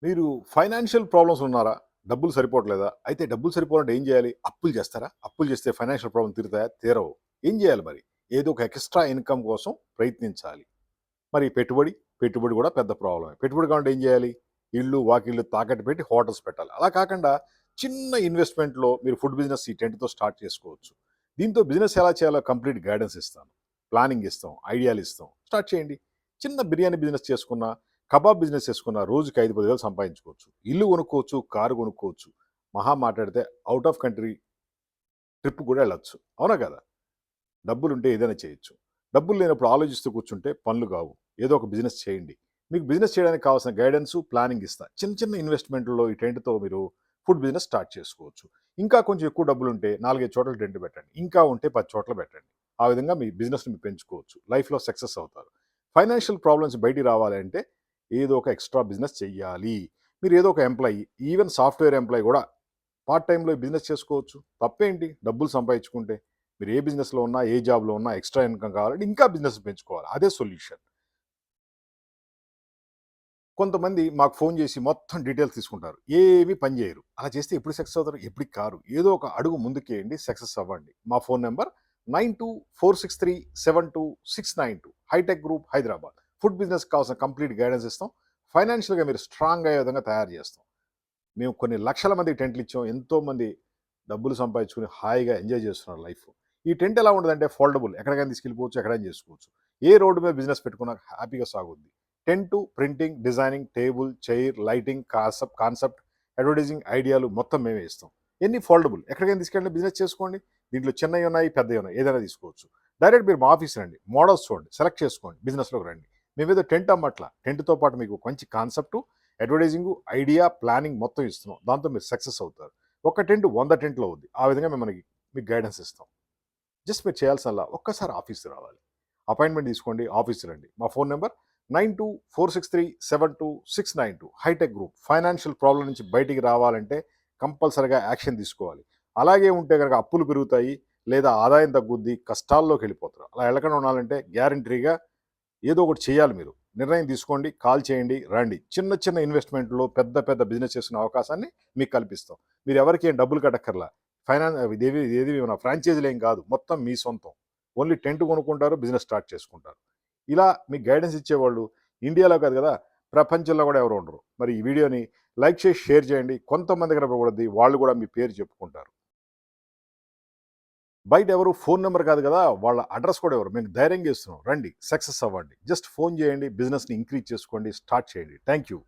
మీరు financial problems ఉన్నారా? డబ్బులు సరిపోవట్లేదా? అయితే డబ్బులు సరిపోవాలంటే ఏం చేయాలి? అప్పులు చేస్తారా? అప్పులు చేస్తే ఫైనాన్షియల్ ప్రాబ్లమ్ తీరుతాయా? తీరవు. ఏం చేయాలి మరి? ఏదో ఒక ఎక్స్‌ట్రా ఇన్‌కమ్ కోసం ప్రయత్నించాలి. మరి పెట్టుబడి? పెట్టుబడి కూడా పెద్ద ప్రాబ్లమే. పెట్టుబడి కావాలంటే ఏం చేయాలి? ఇల్లు, వాకిల్లు తాకట్టు పెట్టి హోటల్స్ పెట్టాలి. అలా కాకుండా చిన్న ఇన్వెస్ట్‌మెంట్‌లో మీరు ఫుడ్ బిజినెస్ ఈ టెంట్‌తో స్టార్ట్ చేసుకోవచ్చు. దీంతో బిజినెస్ ఎలా చేయాలో కంప్లీట్ గైడెన్స్ ఇస్తాను. ప్లానింగ్ ఇస్తాం. ఐడియాలు ఇస్తాం. స్టార్ట్ చేయండి. చిన్న బిర్యానీ బిజినెస్ చేసుకున్నా, కబాబ్ బిజినెస్ చేసుకున్నా రోజుకి 5, 10 వేలు సంపాదించుకోవచ్చు. ఇల్లు కొనుక్కోవచ్చు, కారు కొనుక్కోవచ్చు. మహా మాట్లాడితే ఔట్ ఆఫ్ కంట్రీ ట్రిప్ కూడా వెళ్ళొచ్చు. అవునా కదా? డబ్బులుంటే ఏదైనా చేయొచ్చు. డబ్బులు లేనప్పుడు ఆలోచిస్తూ కూర్చుంటే పనులు కావు. ఏదో ఒక బిజినెస్ చేయండి. మీకు బిజినెస్ చేయడానికి కావాల్సిన గైడెన్సు, ప్లానింగ్ ఇస్తా. చిన్న చిన్న ఇన్వెస్ట్‌మెంట్‌లలో ఈ టెంట్‌తో మీరు ఫుడ్ బిజినెస్ స్టార్ట్ చేసుకోవచ్చు. ఇంకా కొంచెం ఎక్కువ డబ్బులుంటే 4, 5 చోట్ల టెంట్ పెట్టండి. ఇంకా ఉంటే 10 చోట్ల పెట్టండి. ఆ విధంగా మీ బిజినెస్‌ని మీరు పెంచుకోవచ్చు. లైఫ్‌లో సక్సెస్ అవుతారు. ఫైనాన్షియల్ ప్రాబ్లమ్స్ బయటికి రావాలి అంటే ఏదో ఒక ఎక్స్‌ట్రా బిజినెస్ చెయ్యాలి. మీరు ఏదో ఒక ఎంప్లాయీ, ఈవెన్ సాఫ్ట్‌వేర్ ఎంప్లాయీ కూడా పార్ట్ టైమ్‌లో బిజినెస్ చేసుకోవచ్చు. తప్పేంటి? డబ్బులు సంపాదించుకుంటే. మీరు ఏ బిజినెస్‌లో ఉన్నా, ఏ జాబ్‌లో ఉన్నా ఎక్స్‌ట్రా ఇన్‌కమ్ కావాలంటే ఇంకా బిజినెస్ పెంచుకోవాలి. అదే సొల్యూషన్. కొంతమంది మాకు ఫోను చేసి మొత్తం డీటెయిల్స్ తీసుకుంటారు. ఏవి పని చేయరు. అలా చేస్తే ఎప్పుడు సక్సెస్ అవుతారు? ఎప్పటికి కారు. ఏదో ఒక అడుగు ముందుకేయండి. సక్సెస్ అవ్వండి. మా phone number 9246372692 Hitech Group Hyderabad. Food బిజినెస్‌కి కావాల్సిన కంప్లీట్ గైడెన్స్ ఇస్తాం. ఫైనాన్షియల్‌గా మీరు స్ట్రాంగ్ అయ్యే విధంగా తయారు చేస్తాం. మేము కొన్ని లక్షల మందికి టెంట్లు ఇచ్చాం. ఎంతోమంది డబ్బులు సంపాదించుకొని హాయిగా ఎంజాయ్ చేస్తున్నారు లైఫ్. ఈ టెంట్ ఎలా ఉంటదంటే ఫోల్డబుల్. ఎక్కడికైనా తీసుకెళ్ళిపోవచ్చు, ఎక్కడైనా చేసుకోవచ్చు. ఏ రోడ్డు మీద బిజినెస్ పెట్టుకున్నా హ్యాపీగా సాగుద్ది. Tent, printing, designing, table, chair, lighting, concept, advertising ఐడియాలు మొత్తం మేమే ఇస్తాం. ఎన్ని ఫోల్డబుల్. ఎక్కడికైనా తీసుకెళ్ళి బిజినెస్ చేసుకోండి. దీంట్లో చిన్నయి ఉన్నాయి, పెద్దయి ఉన్నాయి. ఏదైనా తీసుకోవచ్చు. డైరెక్ట్ మీరు మా ఆఫీస్ రండి. మోడల్స్ చూడండి. సెలెక్ట్ చేసుకోండి. బిజినెస్‌లోకి రండి. మేమేదో టెంట్ అమ్మట్ల. టెంట్‌తో పాటు మీకు మంచి కాన్సెప్టు, అడ్వర్టైజింగ్, ఐడియా, ప్లానింగ్ మొత్తం ఇస్తున్నాం. దాంతో మీరు సక్సెస్ అవుతారు. ఒక టెంట్ 100 టెంట్లు అవుద్ది. ఆ విధంగా మేము మీకు గైడెన్స్ ఇస్తాం. జస్ట్ మీరు చేయాల్సిందల్లా ఒక్కసారి ఆఫీస్‌కి రావాలి. అపాయింట్మెంట్ తీసుకోండి. ఆఫీస్‌కి రండి. మా phone number 9246372692 Hitech Group. Financial problem నుంచి బయటికి రావాలంటే కంపల్సరీగా యాక్షన్ తీసుకోవాలి. అలాగే ఉంటే గనక అప్పులు పెరుగుతాయి. లేదా ఆదాయం తగ్గుద్ది. కష్టాల్లోకెళ్ళిపోతారు. అలా వెళ్ళకుండా ఉండాలంటే గ్యారంటీగా ఏదో ఒకటి చేయాలి మీరు. నిర్ణయం తీసుకోండి, కాల్ చేయండి, రండి. చిన్న చిన్న ఇన్వెస్ట్‌మెంట్‌లో పెద్ద పెద్ద బిజినెస్ చేసుకునే అవకాశాన్ని మీకు కల్పిస్తాం. మీరెవరికీ ఏం డబ్బులు కట్టక్కర్లా. ఇదేవి ఏది మన ఫ్రాంచైజీలేం కాదు. మొత్తం మీ సొంతం. ఓన్లీ టెంట్ కొనుక్కుంటారు, బిజినెస్ స్టార్ట్ చేసుకుంటారు. ఇలా మీకు గైడెన్స్ ఇచ్చేవాళ్ళు ఇండియాలో కాదు కదా! ప్రపంచంలో కూడా ఎవరు ఉండరు. మరి ఈ వీడియోని లైక్ చేసి, షేర్ చేయండి. కొంతమందికి ఉపయోగపడుద్ది. వాళ్ళు కూడా మీ పేరు చెప్పుకుంటారు. బయట ఎవరు ఫోన్ నంబర్ కాదు కదా! వాళ్ళ అడ్రెస్ కూడా ఇవ్వరు. మేము ధైర్యంగా ఇస్తున్నాం. రండి సక్సెస్ అవ్వండి. జస్ట్ ఫోన్ చేయండి. బిజినెస్‌ని ఇంక్రీజ్ చేసుకోండి. స్టార్ట్ చేయండి. Thank you.